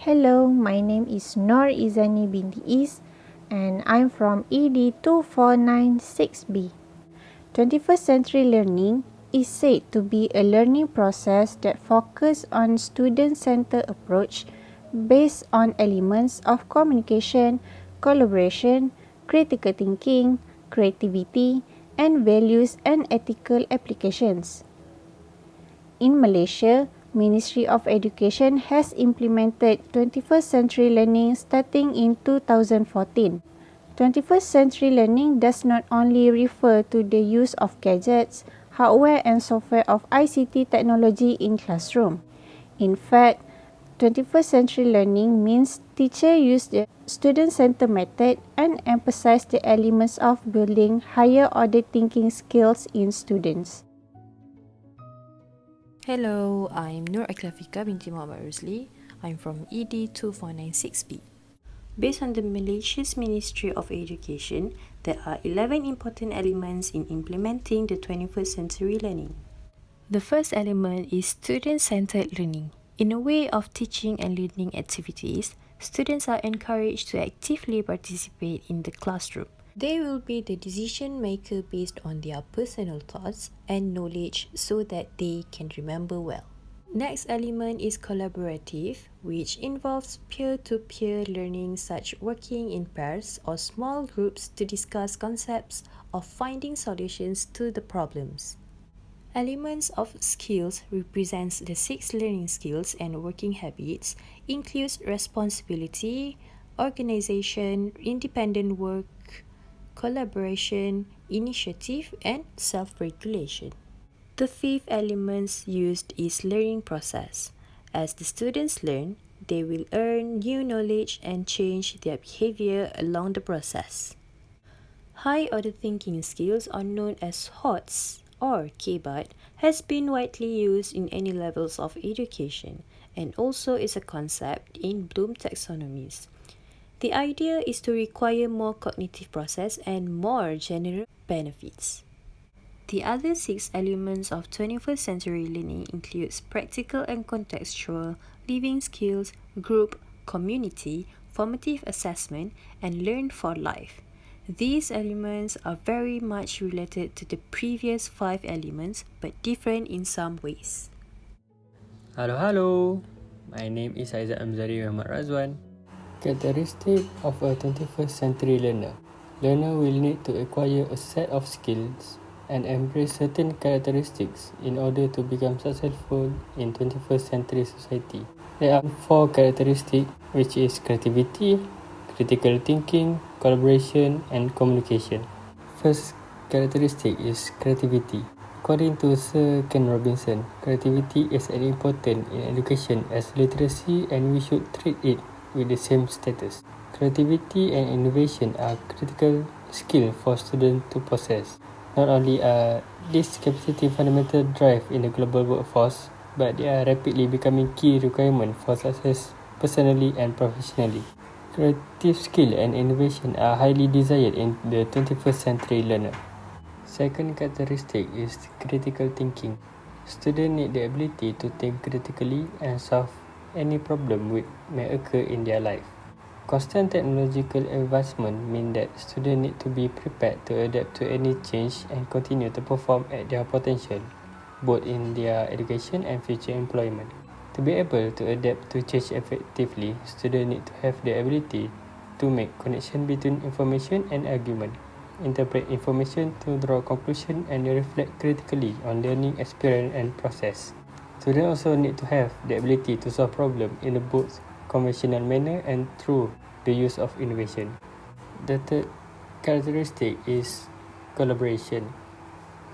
Hello, my name is Nur Izzani binti Is and I'm from ED 2496B. 21st century learning is said to be a learning process that focuses on student-centered approach based on elements of communication, collaboration, critical thinking, creativity, and values and ethical applications. In Malaysia, Ministry of Education has implemented 21st century learning starting in 2014. 21st century learning does not only refer to the use of gadgets, hardware and software of ICT technology in classroom. In fact, 21st century learning means teachers use the student-centered method and emphasize the elements of building higher order thinking skills in students. Hello, I'm Nuraqilah Fiqah binti Mohammad. I'm from ED 2496B. Based on the Malaysia's Ministry of Education, there are 11 important elements in implementing the 21st century learning. The first element is student-centered learning. In a way of teaching and learning activities, students are encouraged to actively participate in the classroom. They will be the decision maker based on their personal thoughts and knowledge so that they can remember well. Next element is collaborative, which involves peer-to-peer learning such working in pairs or small groups to discuss concepts or finding solutions to the problems. Elements of skills represents the 6 learning skills and working habits, includes responsibility, organization, independent work, collaboration, initiative, and self-regulation. The fifth element used is learning process. As the students learn, they will earn new knowledge and change their behavior along the process. High order thinking skills are known as HOTS or KBAT has been widely used in any levels of education and also is a concept in Bloom taxonomies. The idea is to require more cognitive process and more general benefits. The other 6 elements of 21st century learning includes practical and contextual, living skills, group, community, formative assessment, and learn for life. These elements are very much related to the previous 5 elements but different in some ways. Hello. My name is Aizad Amzari. Characteristic of a 21st century learner. Learner will need to acquire a set of skills and embrace certain characteristics in order to become successful in 21st century society. There are 4 characteristics, which is creativity, critical thinking, collaboration, and communication. First characteristic is creativity. According to Sir Ken Robinson, creativity is as important in education as literacy and we should treat it with the same status. Creativity and innovation are critical skills for students to possess. Not only are these capacity fundamental drive in the global workforce, but they are rapidly becoming key requirements for success personally and professionally. Creative skill and innovation are highly desired in the 21st century learner. Second characteristic is critical thinking. Students need the ability to think critically and solve any problem which may occur in their life. Constant technological advancement mean that students need to be prepared to adapt to any change and continue to perform at their potential, both in their education and future employment. To be able to adapt to change effectively, students need to have the ability to make connection between information and argument, interpret information to draw conclusion and reflect critically on learning experience and process. Students also need to have the ability to solve problems in a both conventional manner and through the use of innovation. The third characteristic is collaboration.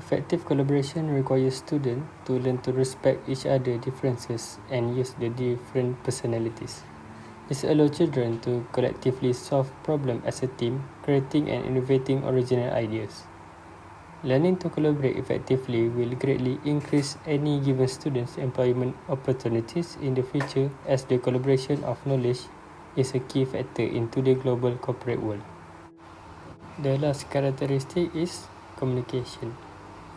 Effective collaboration requires students to learn to respect each other's differences and use the different personalities. This allows children to collectively solve problems as a team, creating and innovating original ideas. Learning to collaborate effectively will greatly increase any given student's employment opportunities in the future, as the collaboration of knowledge is a key factor in today's global corporate world. The last characteristic is communication.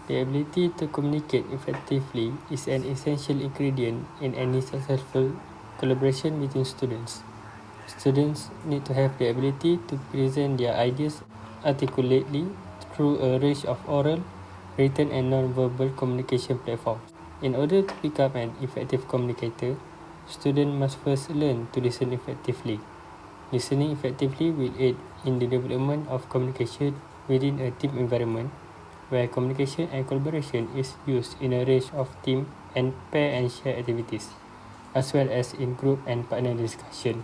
The ability to communicate effectively is an essential ingredient in any successful collaboration between students. Students need to have the ability to present their ideas articulately through a range of oral, written and non-verbal communication platforms. In order to become an effective communicator, students must first learn to listen effectively. Listening effectively will aid in the development of communication within a team environment, where communication and collaboration is used in a range of team and pair and share activities, as well as in group and partner discussion.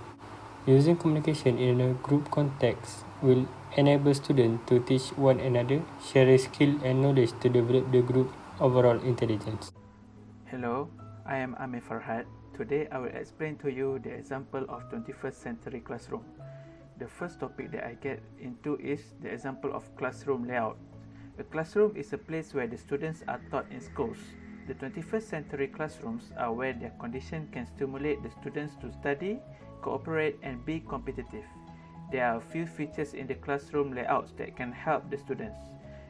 Using communication in a group context will enable students to teach one another, share skill and knowledge to develop the group overall intelligence. Hello, I am Amir Farhat. Today I will explain to you the example of 21st century classroom. The first topic that I get into is the example of classroom layout. A classroom is a place where the students are taught in schools. The 21st century classrooms are where their condition can stimulate the students to study, cooperate and be competitive. There are a few features in the classroom layouts that can help the students.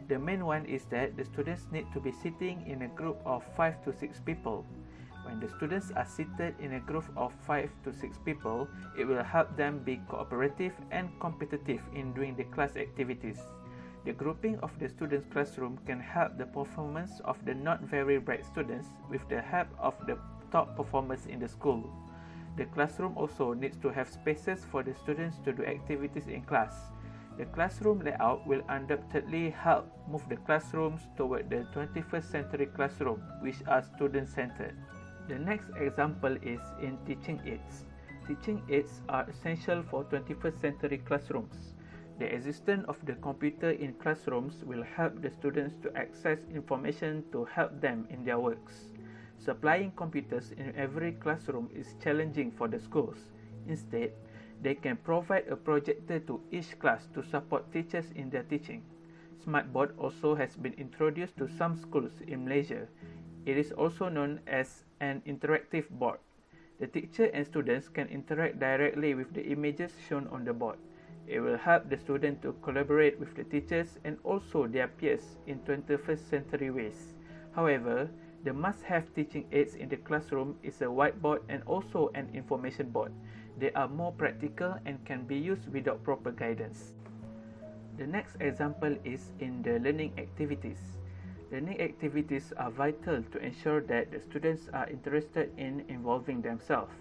The main one is that the students need to be sitting in a group of 5 to 6 people. When the students are seated in a group of 5 to 6 people, it will help them be cooperative and competitive in doing the class activities. The grouping of the students' classroom can help the performance of the not very bright students with the help of the top performers in the school. The classroom also needs to have spaces for the students to do activities in class. The classroom layout will undoubtedly help move the classrooms toward the 21st century classroom, which are student-centered. The next example is in teaching aids. Teaching aids are essential for 21st century classrooms. The existence of the computer in classrooms will help the students to access information to help them in their works. Supplying computers in every classroom is challenging for the schools. Instead, they can provide a projector to each class to support teachers in their teaching. Smartboard also has been introduced to some schools in Malaysia. It is also known as an interactive board. The teacher and students can interact directly with the images shown on the board. It will help the student to collaborate with the teachers and also their peers in 21st century ways. However, the must-have teaching aids in the classroom is a whiteboard and also an information board. They are more practical and can be used without proper guidance. The next example is in the learning activities. Learning activities are vital to ensure that the students are interested in involving themselves.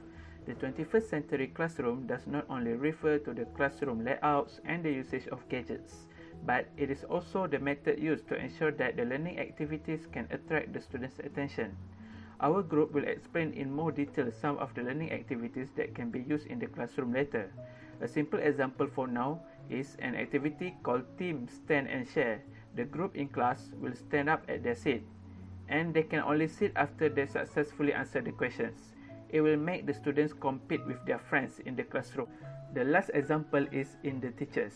The 21st century classroom does not only refer to the classroom layouts and the usage of gadgets, but it is also the method used to ensure that the learning activities can attract the students' attention. Our group will explain in more detail some of the learning activities that can be used in the classroom later. A simple example for now is an activity called Team Stand and Share. The group in class will stand up at their seat, and they can only sit after they successfully answer the questions. It will make the students compete with their friends in the classroom. The last example is in the teachers.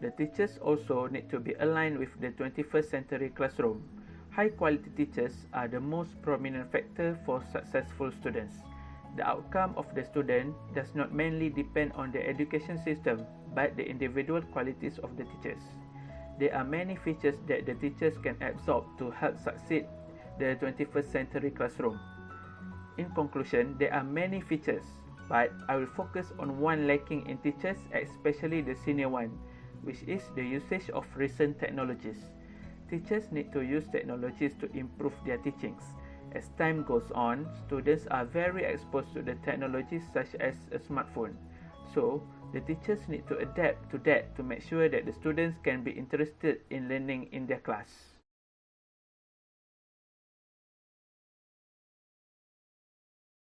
The teachers also need to be aligned with the 21st century classroom. High-quality teachers are the most prominent factor for successful students. The outcome of the student does not mainly depend on the education system, but the individual qualities of the teachers. There are many features that the teachers can absorb to help succeed the 21st century classroom. In conclusion, there are many features, but I will focus on one lacking in teachers, especially the senior one, which is the usage of recent technologies. Teachers need to use technologies to improve their teachings. As time goes on, students are very exposed to the technologies such as a smartphone. So, the teachers need to adapt to that to make sure that the students can be interested in learning in their class.